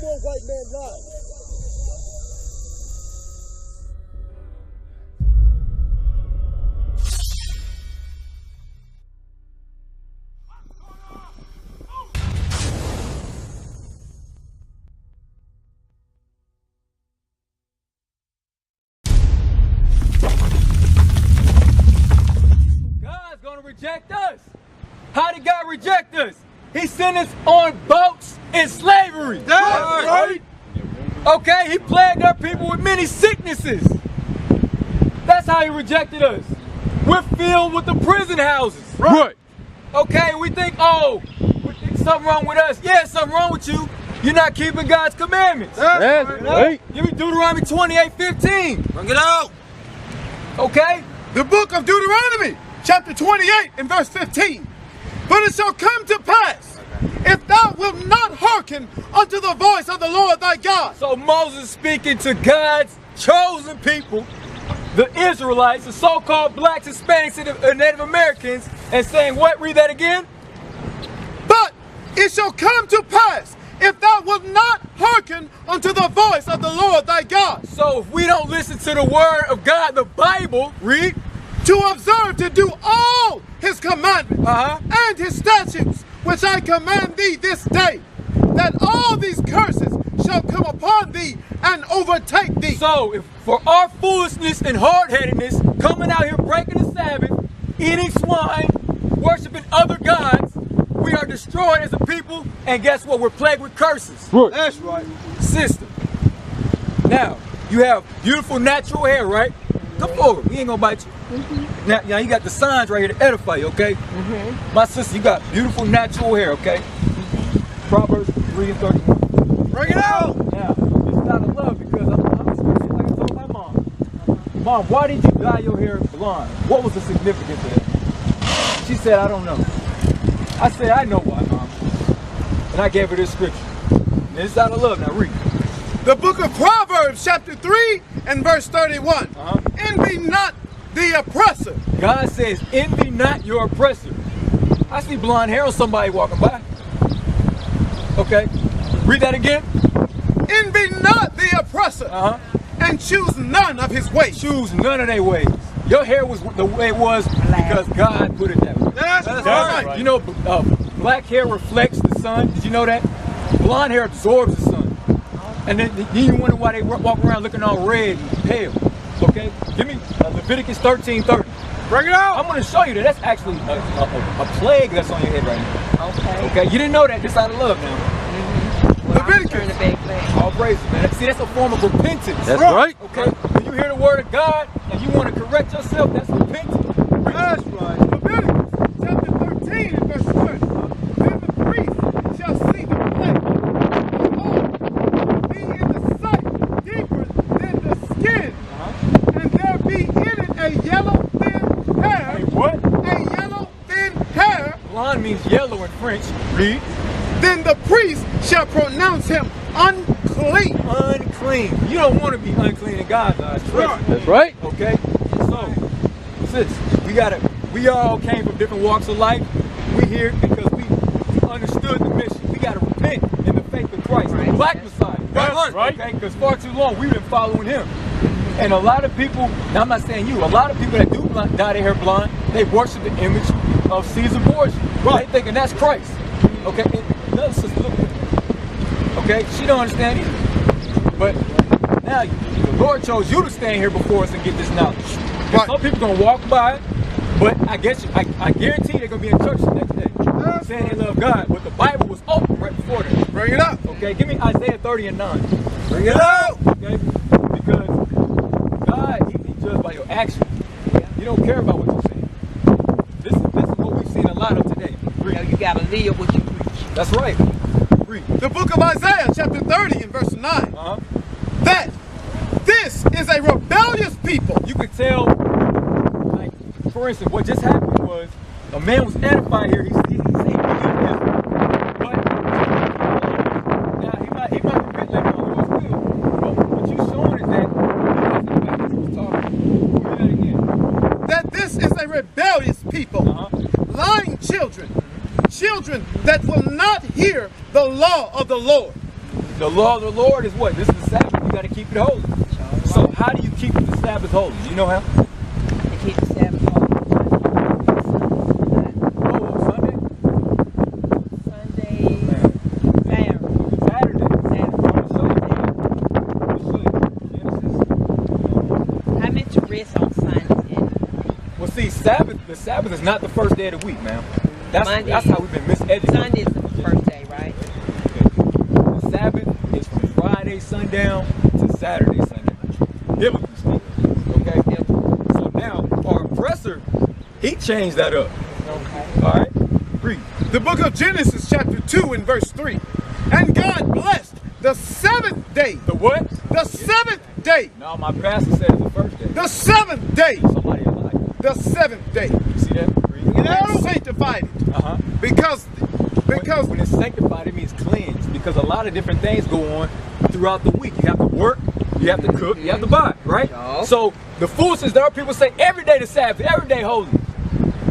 more white man lives. God's gonna reject us. How did God reject us? He sent us on boats in slavery. That's right. Okay, he plagued our people with many sicknesses. That's how he rejected us. We're filled with the prison houses. Right. Okay, we think, oh, something wrong with us. Yeah, something wrong with you. You're not keeping God's commandments. That's right. Give me Deuteronomy 28:15. Bring it out. Okay? The book of Deuteronomy, chapter 28 and verse 15. But it shall come to pass, if thou wilt not hearken unto the voice of the Lord thy God. So Moses speaking to God's chosen people, the Israelites, the so-called blacks, Hispanics, and Native Americans, and saying what? Read that again. But it shall come to pass, if thou wilt not hearken unto the voice of the Lord thy God. So if we don't listen to the word of God, the Bible, read, to observe to do all his commandments and his statutes, which I command thee this day, that all these curses shall come upon thee and overtake thee. So if for our foolishness and hard-headedness, coming out here breaking the Sabbath, eating swine, worshiping other gods, we are destroyed as a people, and guess what? We're plagued with curses. Right. That's right. Sister. Now, you have beautiful natural hair, right? Come forward. We ain't gonna bite you. Now you got the signs right here to edify you, okay? My sister, you got beautiful natural hair, okay? Proverbs 3 and 31. Bring it out. Now, it's out of love because I'm like I told my mom. Mom, why did you dye your hair blonde? What was the significance of that? She said, I don't know. I said, I know why, Mom. And I gave her this scripture. And it's out of love. Now read. The book of Proverbs, chapter 3 and verse 31. Envy not the oppressor. God says, envy not your oppressor. I see blonde hair on somebody walking by. Okay. Read that again. Envy not the oppressor. And choose none of his ways. Choose none of their ways. Your hair was the way it was because God put it that way. That's right. You know, black hair reflects the sun. Did you know that? Blonde hair absorbs the sun. And then you wonder why they walk around looking all red and pale. Okay? Give me Leviticus 13:30. Bring it out. I'm going to show you that that's actually a plague that's on your head right now. Okay? You didn't know that, just out of love now. Leviticus. All praises, man. See, that's a form of repentance. That's right. Okay? When you hear the word of God and you want to correct yourself, that's repentance. That's right. Leviticus chapter 13 and verse 30. Then the priest shall see the plague. Behold, be in the sight deeper than the skin, and there be in it a yellow thin hair. Hey, what? A yellow thin hair. Blonde means yellow in French. Read. Then the priest shall pronounce him unclean. Unclean. You don't want to be unclean in God's eyes. Right. That's right. Okay? So, sis, we all came from different walks of life. We here because we understood the mission. We got to repent in the faith of Christ. The black Messiah. Right. Okay? Because far too long we've been following him. And a lot of people, now I'm not saying you, a lot of people that do dye their hair blonde, they worship the image of Caesar Borgia. Right. They thinking that's Christ. Okay? And another sister, look at her. Okay? She don't understand either. But now the Lord chose you to stand here before us and get this knowledge. Right. Some people gonna walk by it, but I guarantee they're gonna be in church the next day saying they love God, but the Bible was open right before them. Bring it up. Okay, give me Isaiah 30 and 9. Bring it out. Okay, because God, he judged by your actions. He don't care about what you're saying. This is what we've seen a lot of today. You gotta live what you preach. That's right. Read. The book of Isaiah chapter 30 and verse 9. That this is a rebellious people. You could tell, like, for instance, what just happened was a man was edified here. He's saying, but now he might repent later on. It was good. But what you're showing is that he was talking. Read that again. That this is a rebellious people, lying children, children that will not hear the law of the Lord. the law of the Lord is what? This is the Sabbath. You got to keep it holy. So how do you keep the Sabbath holy? You know how? To keep the Sabbath holy. Sunday? I meant to rest on Sunday. Well, see, the Sabbath is not the first day of the week, man. That's how we've been miseducated. Sunday is the first day, right? Okay. The Sabbath is from Friday sundown to Saturday sundown. Biblically speaking. Okay? So now, our oppressor, he changed that up. Okay. All right? Read. The book of Genesis chapter 2 and verse 3. And God blessed the seventh day. The what? The seventh day. No, my pastor said it's the first day. The seventh day. Somebody alive. The seventh day. You see that? Read. And sanctified it. Uh-huh. Because when it's sanctified, it means cleansed. Because a lot of different things go on throughout the week. You have to work, you have to cook, you have to buy, right? No. So the foolishness there are people say every day the Sabbath, every day holy.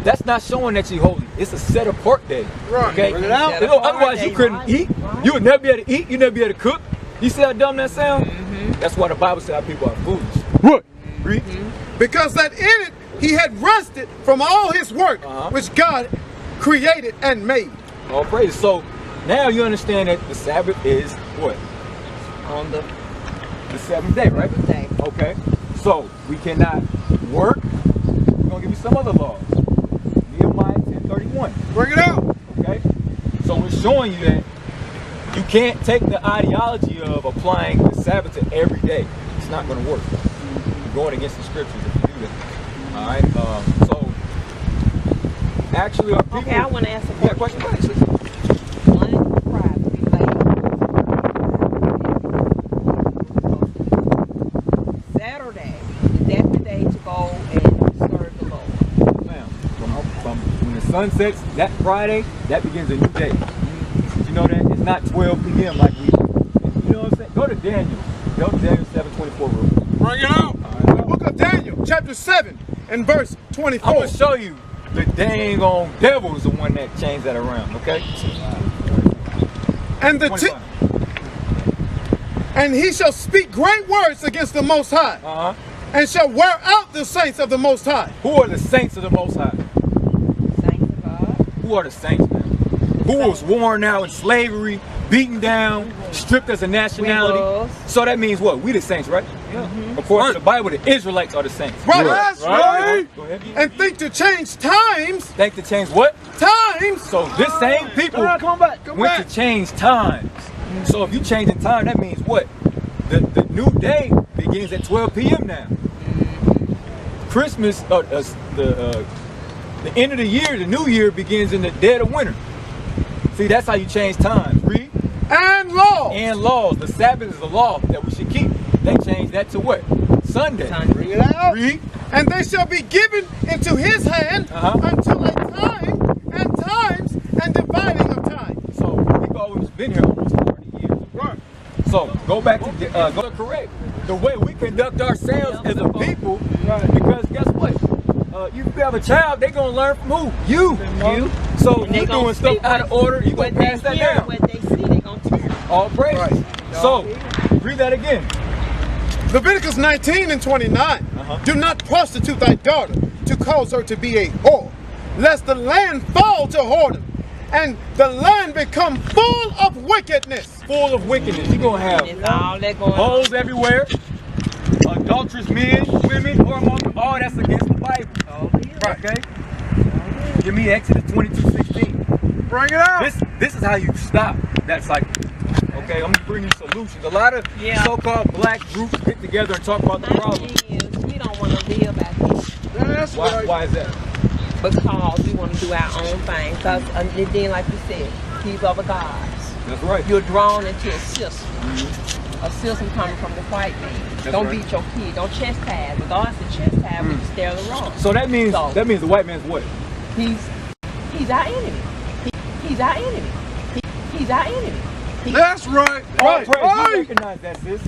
That's not showing that you're holy. It's a set apart day. Right. Okay? Bring it out. You know, otherwise you couldn't eat. You would never be able to eat. You never be able to cook. You see how dumb that sounds? That's why the Bible said our people are foolish. What? Read. Because that in it he had rested from all his work which God created and made. All praise. So now you understand that the Sabbath is what? On the seventh day, right? day. Okay. So we cannot work. We're gonna give you some other laws. Nehemiah 10:31. Bring it out. Okay. So it's showing you that you can't take the ideology of applying the Sabbath to every day. It's not going to work. You're going against the scriptures if you do that. All right. So actually, our people. Okay, I want to ask a Yeah, question. question. Monday through Friday, we late. Saturday, that's the day to go and serve the Lord. Ma'am, from when the sun sets that Friday, that begins a new day. Did you know that? It's not 12 p.m. like we. You know what I'm saying? Go to Daniel. Go to Daniel 7:24 real quick. Bring it out. The book of Daniel, chapter 7 and verse 24. I'm gonna show you the dang on devil is the one that changed that around. Okay. And and he shall speak great words against the Most High, and shall wear out the saints of the Most High. Who are the saints of the Most High? Saints of God. Who are the saints, man? Who was worn out in slavery, beaten down, stripped as a nationality? So that means what? We the saints, right? Yeah. According to the Bible, the Israelites are the saints. Right. That's right. Go ahead. And think to change times. Think to change what? Times. So this same people went to change times. So if you changing time, that means what? The new day begins at 12 p.m. now. Christmas, the end of the year, the new year begins in the dead of winter. See, that's how you change times. Read. And laws. And laws. The Sabbath is a law that we should keep. They changed that to what? Sunday. Bring it out. Read. And they shall be given into his hand until a time and times and dividing of time. So we've always been here almost 40 years. Right. So go back to go correct the way we conduct ourselves as a people. Because guess what? You have a child, they're gonna learn from who? You. So And you doing stuff out of order, you gonna pass that down. What they see, they gonna tell. All praise. Right. So read that again. Leviticus 19 and 29. Do not prostitute thy daughter to cause her to be a whore, lest the land fall to whoredom, and the land become full of wickedness. Full of wickedness. You're gonna have holes everywhere, adulterous men, women, hormones, all that's against the Bible. Right. Okay? Give me Exodus 22:16. Bring it out. This is how you stop that cycle. Okay, I'm gonna bring you solutions. A lot of so-called black groups get together and talk about the problem. We don't want to live at this. That's right. Why is that? Because we want to do our own thing. Because then, like you said, these are the gods. That's right. You're drawn into a system. A system coming from the white man. Don't beat your kid. Don't chastise. Regardless of chastise, we just stare the wrong. So that means the white man's what? He's our enemy. He's our enemy. He's our enemy. That's right. All praise. You recognize that, sis.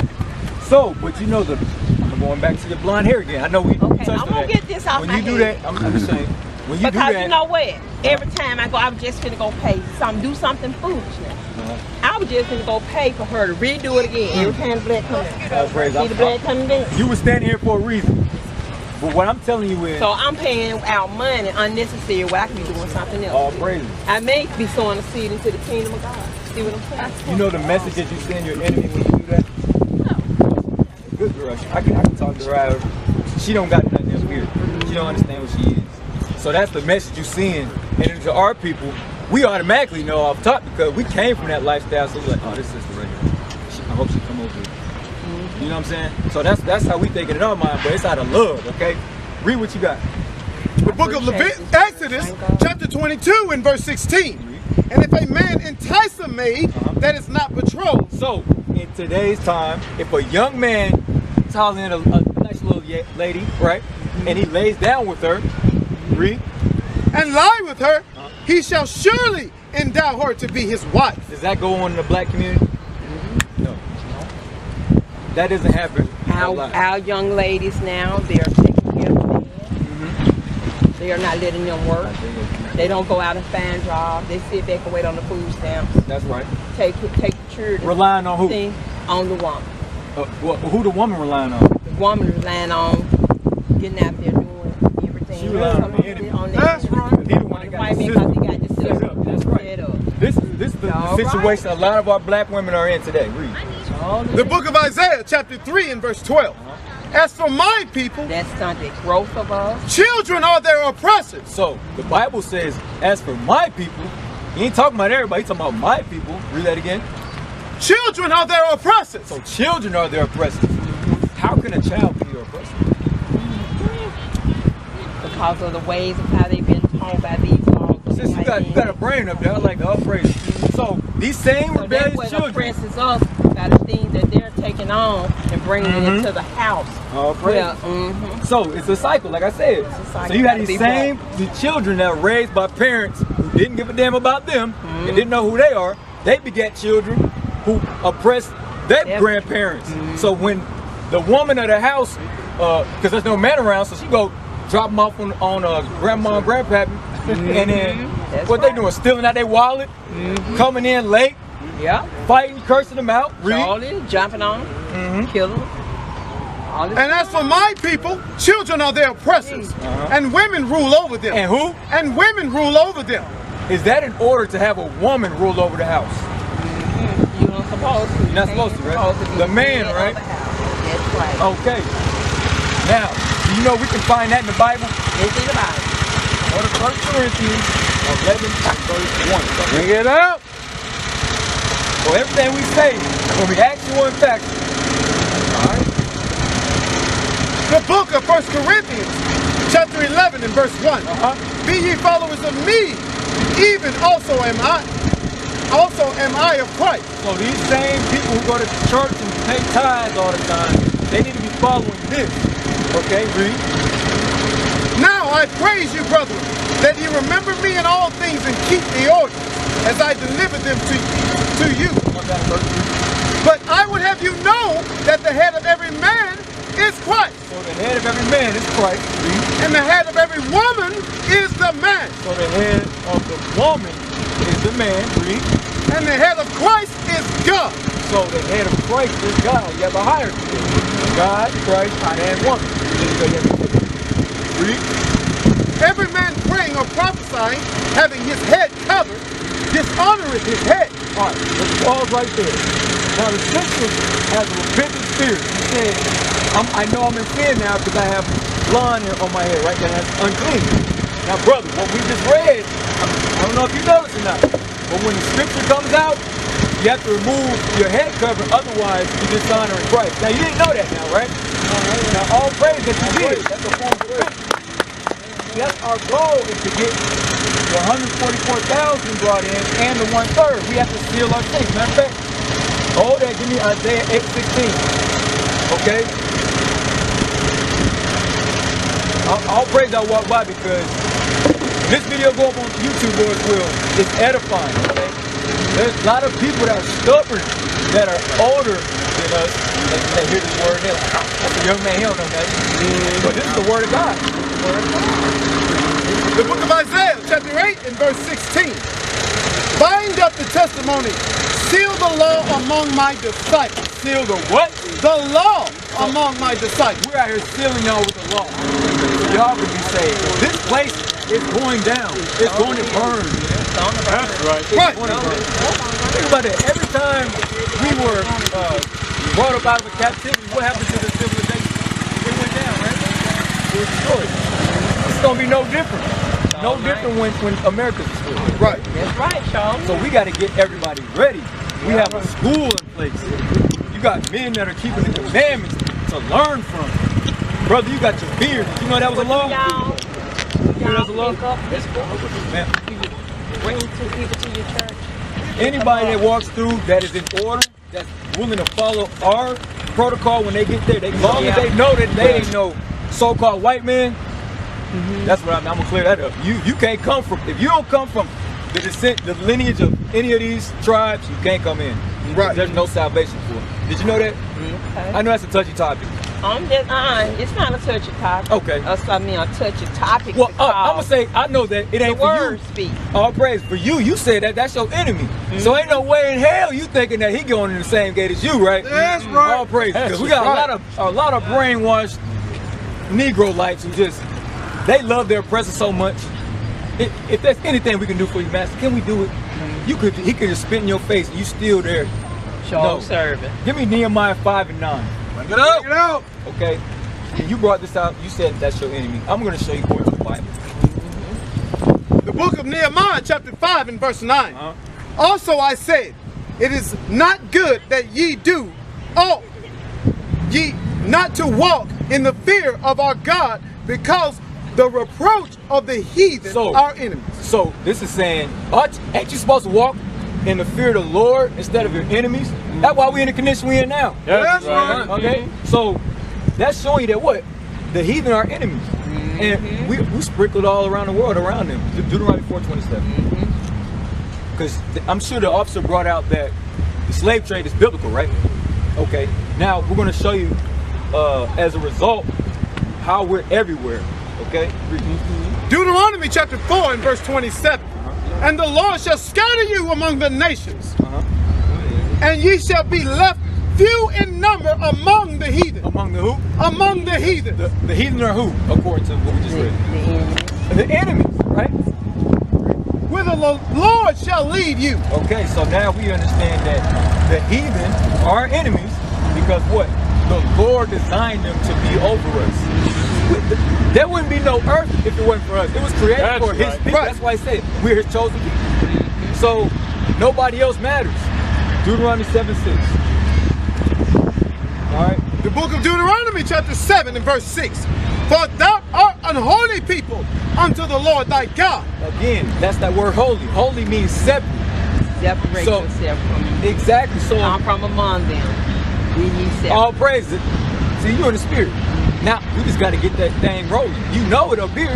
So, but you know I'm going back to your blonde hair again. I know we touched on that. I'm gonna get this off when my you do head. that, I'm just saying. when you because do that, you know what? Every time I go, I'm just gonna go pay do something foolish now. I was just gonna go pay for her to redo it again. Every time the blood comes in. See the blood coming in? You were standing here for a reason. But what I'm telling you is, So I'm paying out money unnecessary where I can be doing something else. all praises. I may be sowing a seed into the kingdom of God. See what I'm saying? You know the message that you send your enemy when you do that? No. Good girl. I can talk to her out. She don't got nothing else here. She don't understand what she is. So that's the message you send. And to our people, we automatically know off top because we came from that lifestyle. So we're like, oh, this sister right here. I hope she come over here. You know what I'm saying? So that's how we think it in our mind, but it's out of love, okay? Read what you got. The book of Exodus, chapter 22 and verse 16. And if a man entice a maid that is not betrothed. So, in today's time, if a young man calls in a nice little lady, right, and he lays down with her, read, and lie with her, he shall surely endow her to be his wife. Does that go on in the black community? No. That doesn't happen. Our young ladies now, they are taking care of them. They are not letting them work. They don't go out and find jobs. They sit back and wait on the food stamps. That's right. Take the children. Relying on who? On the woman. Who the woman relying on? The woman relying on getting out there doing everything. She relying on the enemy. That's right. He the one that got the system. That's right. This is the situation a lot of our black women are in today. Read. The book of Isaiah, chapter 3 and verse 12. As for my people, that's not the growth of us. Children are their oppressors. So the Bible says, as for my people, he ain't talking about everybody, he's talking about my people. Read that again. Children are their oppressors. So children are their oppressors. How can a child be your oppressor? Because of the ways of how they've been taught by these laws. Since you got a brain up there, I like to upgrade it. So these same rebellious children oppresses us by the things that they're taking on and bringing it into the house. So it's a cycle, like I said. So you have these same children that are raised by parents who didn't give a damn about them and didn't know who they are. They beget children who oppress their grandparents. So when the woman of the house, because there's no man around, so she go drop them off on grandma and grandpappy, and then what they doing? Stealing out their wallet, coming in late, fighting, cursing them out, jumping on, killing them. And as for my people, children are their oppressors, and women rule over them. And who? And women rule over them. Is that in order to have a woman rule over the house? You're not supposed to. You're not supposed to, right? The man, right? That's right. Okay. Now, do you know we can find that in the Bible? It's in the Bible. Go to 1 Corinthians 11, verse 1. Bring it up. So everything we say will be actual and factual. Alright? The book of 1 Corinthians, chapter 11 and verse 1. Be ye followers of me, even also am I. Also am I of Christ. So these same people who go to church and pay tithes all the time, they need to be following this. Okay, read. Now I praise you, brethren, that ye remember me in all things and keep the orders, as I delivered them to you. But I would have you know that the head of every man is Christ. So the head of every man is Christ. Read. And the head of every woman is the man. So the head of the woman is the man. Read. And the head of Christ is God. So the head of Christ is God. You have a hierarchy. God, Christ, and woman. Read. Every man praying or prophesying, having his head covered, dishonoreth his head. All right, let's pause right there. Now the scripture has a repentant spirit. He said, I know I'm in sin now because I have blonde on my head, right? That's unclean. Now, brother, what we just read, I don't know if you noticed or not, but when the scripture comes out, you have to remove your head cover, otherwise you're dishonoring Christ. Now, you didn't know that now, right? Now, all praise that you did, that's a form of repentance. That's our goal, is to get the 144,000 brought in and the 1/3. We have to seal our things. Matter of fact, hold that, give me Isaiah 8:16. Okay? I'll praise that walk by because this video go up on YouTube, Lord's will, it's edifying, okay? There's a lot of people that are stubborn, that are older than us, that hear this word, they're like, oh, that's a young man, he don't know nothing. But this is the word of God. The word of God. The book of Isaiah, chapter 8 and verse 16. Bind up the testimony, seal the law among my disciples. Seal the what? The law among my disciples. We're out here sealing y'all with the law. Y'all can be saved. This place is going down. It's going to burn. That's right. Right. Think about it. Every time we were brought up out of a captivity, what happened to the civilization? It went down, right? It was destroyed. It's going to be no different. No different when America's destroyed. Right. That's right, Charles. So we got to get everybody ready. We have a school in place. You got men that are keeping the commandments to learn from. Brother, you got your beard. Did you know that was a law? Y'all That's a law? pick up this book. Man, Bring people to your church. anybody that walks through that is in order, that's willing to follow our protocol when they get there, as long as they know that they ain't no so-called white man, that's what I'm gonna clear that up. You can't come from, if you don't come from the descent, the lineage of any of these tribes, you can't come in. Right. There's no salvation for it. Did you know that? Okay. I know that's a touchy topic. I'm just, it's not a touchy topic. Okay. A touchy topic. Well, I'm gonna say, I know that it the ain't for word you. speak. All praise for you. You said that's your enemy. So ain't no way in hell you thinking that he going in the same gate as you, right? That's right. All praise, because we got a lot of brainwashed Negro lights who just they love their presence so much. If there's anything we can do for you, master, can we do it? He could just spit in your face. And you still there? Show serving. Give me Nehemiah 5 and 9. Bring it up. Bring it out. Okay. And you brought this out. You said that's your enemy. I'm going to show you according to the Bible. The book of Nehemiah, chapter 5 and verse 9. Also I said, it is not good that ye do, ye not to walk in the fear of our God, because the reproach of the heathen are enemies. So this is saying, ain't you supposed to walk in the fear of the Lord instead of your enemies? That's why we in the condition we in now. That's right. Okay? So that's showing you that what? The heathen are enemies. And we sprinkled all around the world around them. Deuteronomy 4:27. Because I'm sure the officer brought out that the slave trade is biblical, right? Okay. Now we're going to show you as a result how we're everywhere. Okay? Deuteronomy chapter 4 and verse 27. And the Lord shall scatter you among the nations, and ye shall be left few in number among the heathen. Among the who? Among the heathen. The heathen are who, according to what we just read? The enemies, right? Whither the Lord shall lead you. Okay, so now we understand that the heathen are enemies because what? The Lord designed them to be over us. There wouldn't be no earth if it wasn't for us. It was created for his people. That's why I said we're his chosen people. So nobody else matters. Deuteronomy 7:6. All right. The book of Deuteronomy chapter 7 and verse 6. For thou art an holy people unto the Lord thy God. Again, that's that word holy. Holy means separate. Separate yourself from them. Exactly. So I'm from among them. We need separate. all praise it. See, you in the spirit. Now, we just got to get that thing rolling. You know it up here.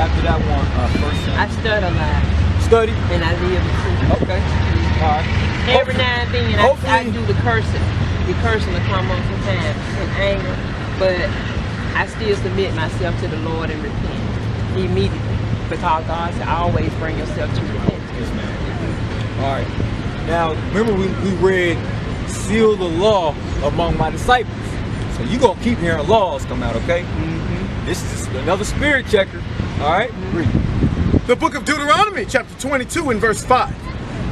After that one, first I study a lot. study. And I live it too. Okay. All right. Every now and then I do the cursing. The cursing will come on sometimes in anger. But I still submit myself to the Lord and repent immediately. Because God said, always bring yourself to repentance. Yes, ma'am. All right. Now, remember we read, seal the law among my disciples. So you're going to keep hearing laws come out, okay? This is another spirit checker. All right? Read. The book of Deuteronomy chapter 22 and verse 5.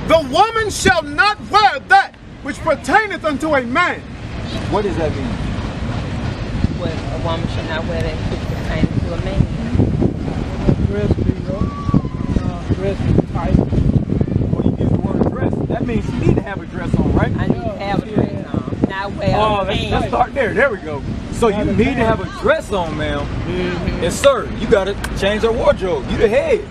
The woman shall not wear that which pertaineth unto a man. What does that mean? Well, a woman should not wear that which pertains to a man. Dress be tight. When you use the word dress, that means you need to have a dress on, right? I need to have a dress on. Not wear let's start there. There we go. So you need to have a dress on, ma'am. Yes, sir. You got to change your wardrobe. You the head.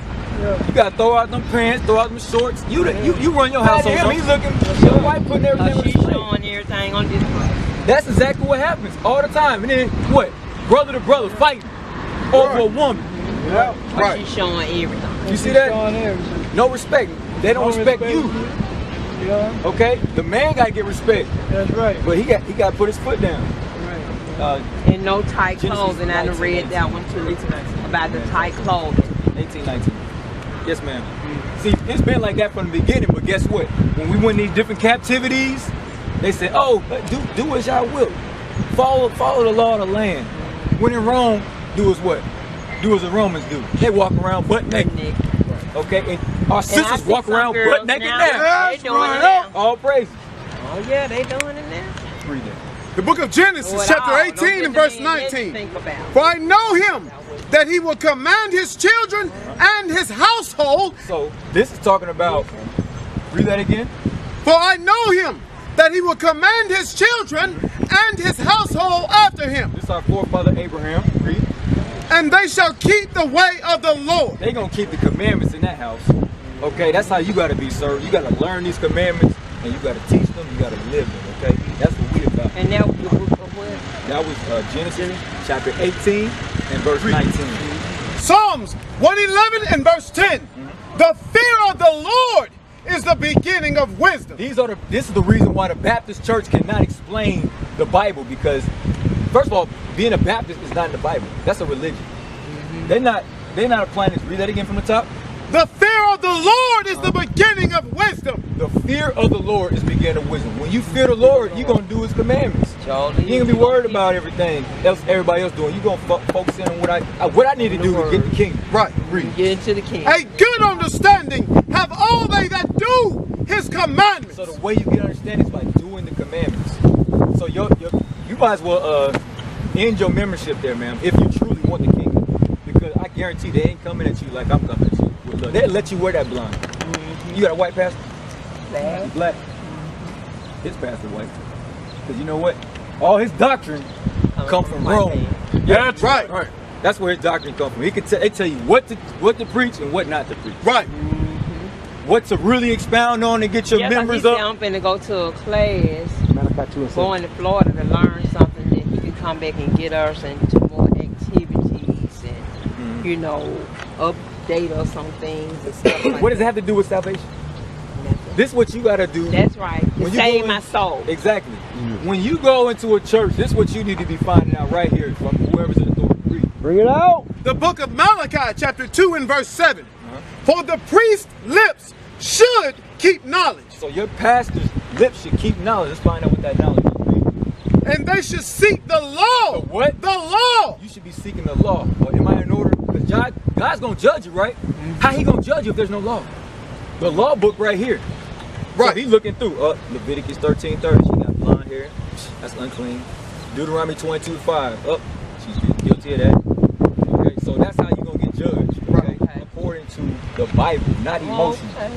You got to throw out them pants, throw out them shorts. You run your household. He's looking. Your wife putting everything she's showing everything on display. That's exactly what happens all the time. And then what? Brother to brother fighting over a woman. Yeah. Right. She's showing everything. You see that? No respect. They don't respect you. Yeah. Okay? The man got to get respect. That's right. But he got to put his foot down. Right. And no tight clothing. I done read that one too. About the tight clothing. 1819. Yes, ma'am. See, it's been like that from the beginning, but guess what? When we went in these different captivities, they said, oh, do as y'all will. Follow the law of the land. When in Rome, do as what? Do as the Romans do. They walk around butt naked. Okay, and our sisters walk around butt naked now. They doing it now. All praise. Oh yeah, they doing it now. Read that. The book of Genesis, chapter 18 and verse 19. For I know him that he will command his children and his household. So this is talking about, read that again. For I know him that he will command his children and his household after him. This is our forefather Abraham. Read. And they shall keep the way of the Lord. They're going to keep the commandments in that house. Okay, that's how you got to be, sir. You got to learn these commandments and you got to teach them. You got to live them, okay? That's what we about. And that was the book of what? That was Genesis chapter 18 and verse 19. Psalms 111 and verse 10. The fear of the Lord is the beginning of wisdom. This is the reason why the Baptist church cannot explain the Bible, because first of all, being a Baptist is not in the Bible. That's a religion. They're not applying this. Read that again from the top. The fear of the Lord is the beginning of wisdom. The fear of the Lord is the beginning of wisdom. When you fear the Lord, you're going to do his commandments. You ain't going to be worried about everything else everybody else doing. You're going to focus in on what I need to do to get the kingdom. Right. Read. Get into the kingdom. A good understanding have all they that do his commandments. So the way you get understanding is by doing the commandments. So you might as well end your membership there, ma'am, if you truly want the kingdom. Because I guarantee they ain't coming at you like I'm coming at you. They'll let you wear that blonde. You got a white pastor? Black. Black. His pastor white. Because you know what? All his doctrine come from Rome. Yeah, that's right. That's where his doctrine comes from. They tell you what to preach and what not to preach. Right. What to really expound on and get your members up. I'm finna go to a class, going to Florida to learn something that he can come back and get us into more activities and, you know, update us on things and stuff like What does it have to do with salvation? This is what you got to do. That's right. To save my soul. Exactly. When you go into a church, this is what you need to be finding out right here from whoever's in authority. Bring it out. The book of Malachi, chapter 2 and verse 7. For the priest's lips should keep knowledge. So your pastor's lips should keep knowledge. Let's find out what that knowledge is. And they should seek the law. The what? The law. You should be seeking the law. Well, am I in order? Because God's going to judge you, right? How he going to judge you if there's no law? The law book right here. Right. So he's looking through. Leviticus 13:30. She got blonde hair. That's unclean. Deuteronomy 22:5. She's guilty of that. Okay, so that's how you're going to get judged. Okay? Right. According to the Bible, not emotion. Okay.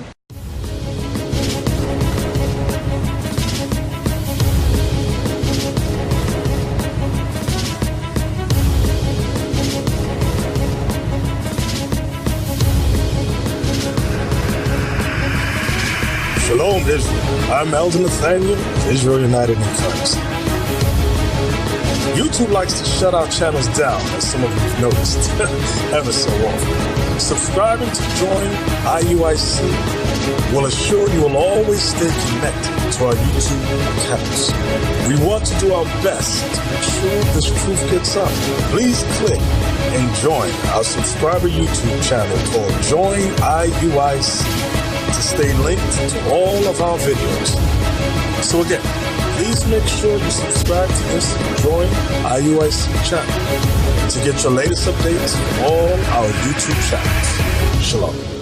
Shalom, Israel. I'm Elder Nathaniel, Israel United in Christ. YouTube likes to shut our channels down, as some of you have noticed, ever so often. Subscribing to join IUIC will assure you will always stay connected to our YouTube accounts. We want to do our best to make sure this truth gets out. Please click and join our subscriber YouTube channel called Join IUIC. To stay linked to all of our videos. So again, please make sure you subscribe to this Join IUIC channel to get your latest updates from all our YouTube channels. Shalom.